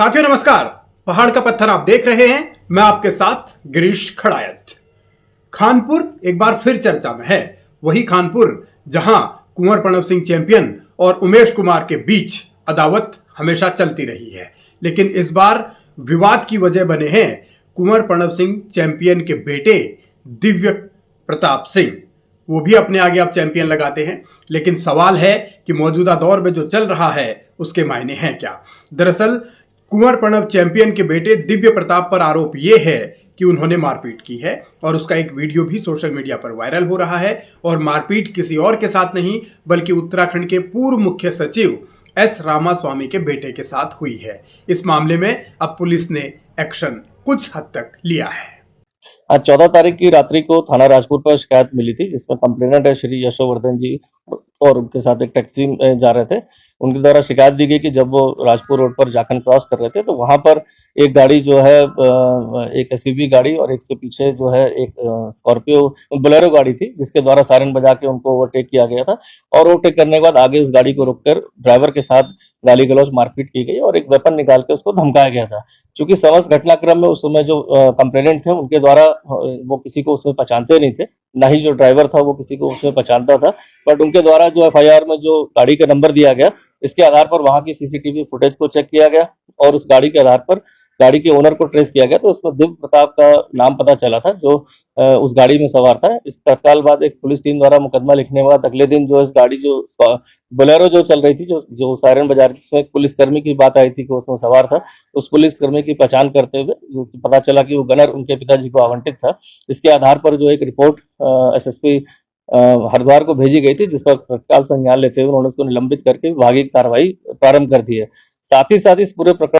साथियों नमस्कार। पहाड़ का पत्थर आप देख रहे हैं, मैं आपके साथ गिरीश खड़ायत। खानपुर एक बार फिर चर्चा में है। वही खानपुर जहां कुंवर प्रणव सिंह चैंपियन और उमेश कुमार के बीच अदावत हमेशा चलती रही है, लेकिन इस बार विवाद की वजह बने हैं कुंवर प्रणव सिंह चैंपियन के बेटे दिव्य प्रताप सिंह। वो भी अपने आगे अब चैंपियन लगाते हैं, लेकिन सवाल है कि मौजूदा दौर में जो चल रहा है उसके मायने हैं क्या। दरअसल कुंवर प्रणव चैंपियन के बेटे दिव्य प्रताप पर आरोप यह है कि उन्होंने मारपीट की है और उसका एक वीडियो भी सोशल मीडिया पर वायरल हो रहा है। और मारपीट किसी और के साथ नहीं बल्कि उत्तराखंड के पूर्व मुख्य सचिव एस रामास्वामी के बेटे के साथ हुई है। इस मामले में अब पुलिस ने एक्शन कुछ हद तक लिया है। आज 14 तारीख की रात्रि को थाना राजपुर पर शिकायत मिली थी, जिसमें कंप्लेनेंट है श्री यशोवर्धन जी और उनके साथ एक टैक्सी में जा रहे थे। उनके द्वारा शिकायत दी गई कि जब वो राजपुर रोड पर जाखन क्रॉस कर रहे थे तो वहां पर एक गाड़ी जो है एक एसयूवी गाड़ी और एक से पीछे जो है एक स्कॉर्पियो बोलेरो गाड़ी थी, जिसके द्वारा सायरन बजा के उनको ओवरटेक किया गया था। और ओवरटेक करने के बाद आगे उस गाड़ी को रोककर ड्राइवर के साथ गाली गलौज मारपीट की गई और एक वेपन निकाल के उसको धमकाया गया था। चूंकि समस्त घटनाक्रम में उस समय जो कंप्लेनेंट थे उनके द्वारा वो किसी को उसमें पहचानते नहीं थे, ना ही जो ड्राइवर था वो किसी को उसमें पहचानता था। बट उनके द्वारा जो एफआईआर में जो गाड़ी का नंबर दिया गया, इसके आधार पर वहां की सीसीटीवी फुटेज को चेक किया गया और उस गाड़ी के आधार पर गाड़ी के ओनर को ट्रेस किया गया, तो उसमें दिव्य प्रताप का नाम पता चला था जो उस गाड़ी में सवार था। इस तत्काल बाद एक पुलिस टीम द्वारा मुकदमा लिखने के बाद अगले दिन जो इस गाड़ी जो बोलेरो जो चल रही थी, जो सायरन बाजार, जिसमें एक पुलिसकर्मी की बात आई थी कि उसमें सवार था, उस पुलिसकर्मी की पहचान करते हुए पता चला कि वो गनर उनके पिताजी को आवंटित था। इसके आधार पर जो एक रिपोर्ट एसएसपी हरिद्वार को भेजी गई थी, जिस पर तत्काल संज्ञान लेते हुए उन्होंने उसको निलंबित करके विभागीय कार्रवाई प्रारंभ कर दी है। साथ ही इस पूरे प्रकरण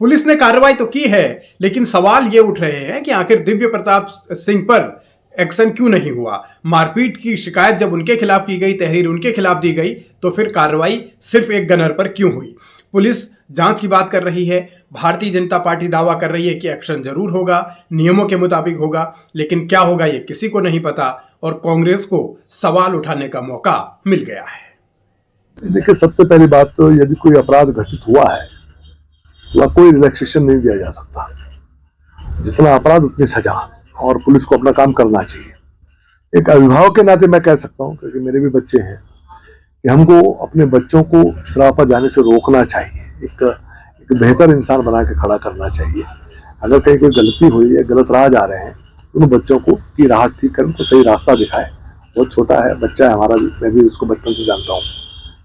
पुलिस ने कार्रवाई तो की है, लेकिन सवाल ये उठ रहे हैं कि आखिर दिव्य प्रताप सिंह पर एक्शन क्यों नहीं हुआ। मारपीट की शिकायत जब उनके खिलाफ की गई, तहरीर उनके खिलाफ दी गई, तो फिर कार्रवाई सिर्फ एक गनर पर क्यों हुई। पुलिस जांच की बात कर रही है, भारतीय जनता पार्टी दावा कर रही है कि एक्शन जरूर होगा, नियमों के मुताबिक होगा, लेकिन क्या होगा ये किसी को नहीं पता और कांग्रेस को सवाल उठाने का मौका मिल गया है। देखिए, सबसे पहली बात तो यदि कोई अपराध घटित हुआ है तो कोई रिलैक्सेशन नहीं दिया जा सकता। जितना अपराध उतनी सजा, और पुलिस को अपना काम करना चाहिए। एक अभिभावक के नाते मैं कह सकता हूँ, क्योंकि मेरे भी बच्चे हैं, कि हमको अपने बच्चों को इस राह पर जाने से रोकना चाहिए। एक बेहतर इंसान बना के खड़ा करना चाहिए। अगर कहीं कोई गलती हुई है, गलत राह जा रहे हैं, तो उन बच्चों को की राह ठीक कर उनको सही रास्ता दिखाए। बहुत छोटा है, बच्चा है हमारा भी, मैं भी उसको बचपन से जानता हूँ।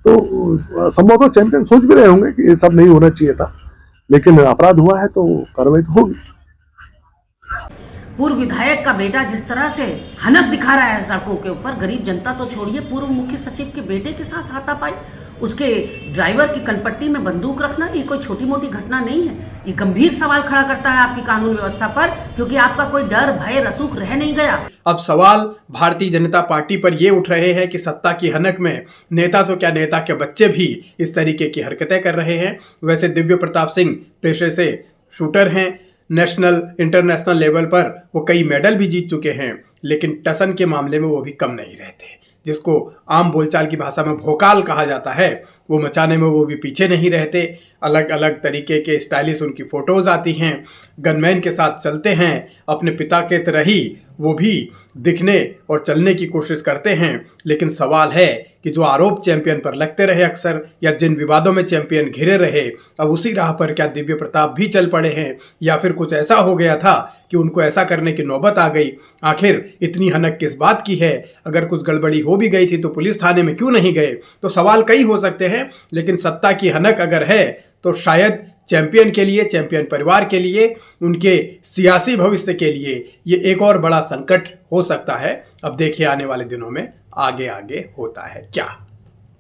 तो संभवतः चैंपियन सोच भी रहे होंगे कि ये सब नहीं होना चाहिए था, लेकिन अपराध हुआ है तो कार्रवाई तो होगी। पूर्व विधायक का बेटा जिस तरह से हनक दिखा रहा है सड़कों के ऊपर, गरीब जनता तो छोड़िए, पूर्व मुख्य सचिव के बेटे के साथ हाथापाई, उसके ड्राइवर की कलपट्टी में बंदूक रखना, ये कोई छोटी मोटी घटना नहीं है। ये गंभीर सवाल खड़ा करता है आपकी कानून व्यवस्था पर, क्योंकि आपका कोई डर भय रसूख रह नहीं गया। अब सवाल भारतीय जनता पार्टी पर ये उठ रहे हैं कि सत्ता की हनक में नेता तो क्या, नेता के बच्चे भी इस तरीके की हरकतें कर रहे हैं। वैसे दिव्य प्रताप सिंह पेशे से शूटर हैं, नेशनल इंटरनेशनल लेवल पर वो कई मेडल भी जीत चुके हैं, लेकिन टसन के मामले में वो भी कम नहीं रहते। जिसको आम बोलचाल की भाषा में भोकाल कहा जाता है, वो मचाने में वो भी पीछे नहीं रहते। अलग अलग तरीके के स्टाइलिश उनकी फोटोज आती हैं, गनमैन के साथ चलते हैं, अपने पिता के तरह ही वो भी दिखने और चलने की कोशिश करते हैं। लेकिन सवाल है कि जो आरोप चैंपियन पर लगते रहे अक्सर, या जिन विवादों में चैंपियन घिरे रहे, अब उसी राह पर क्या दिव्य प्रताप भी चल पड़े हैं, या फिर कुछ ऐसा हो गया था कि उनको ऐसा करने की नौबत आ गई। आखिर इतनी हनक किस बात की है। अगर कुछ गड़बड़ी हो भी गई थी तो पुलिस थाने में क्यों नहीं गए। तो सवाल कई हो सकते हैं, लेकिन सत्ता की हनक अगर है तो शायद चैंपियन के लिए, चैंपियन परिवार के लिए, उनके सियासी भविष्य के लिए ये एक और बड़ा संकट हो सकता है। अब देखिए आने वाले दिनों में आगे आगे होता है क्या।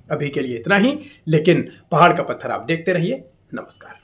अभी के लिए इतना ही, लेकिन पहाड़ का पत्थर आप देखते रहिए। नमस्कार।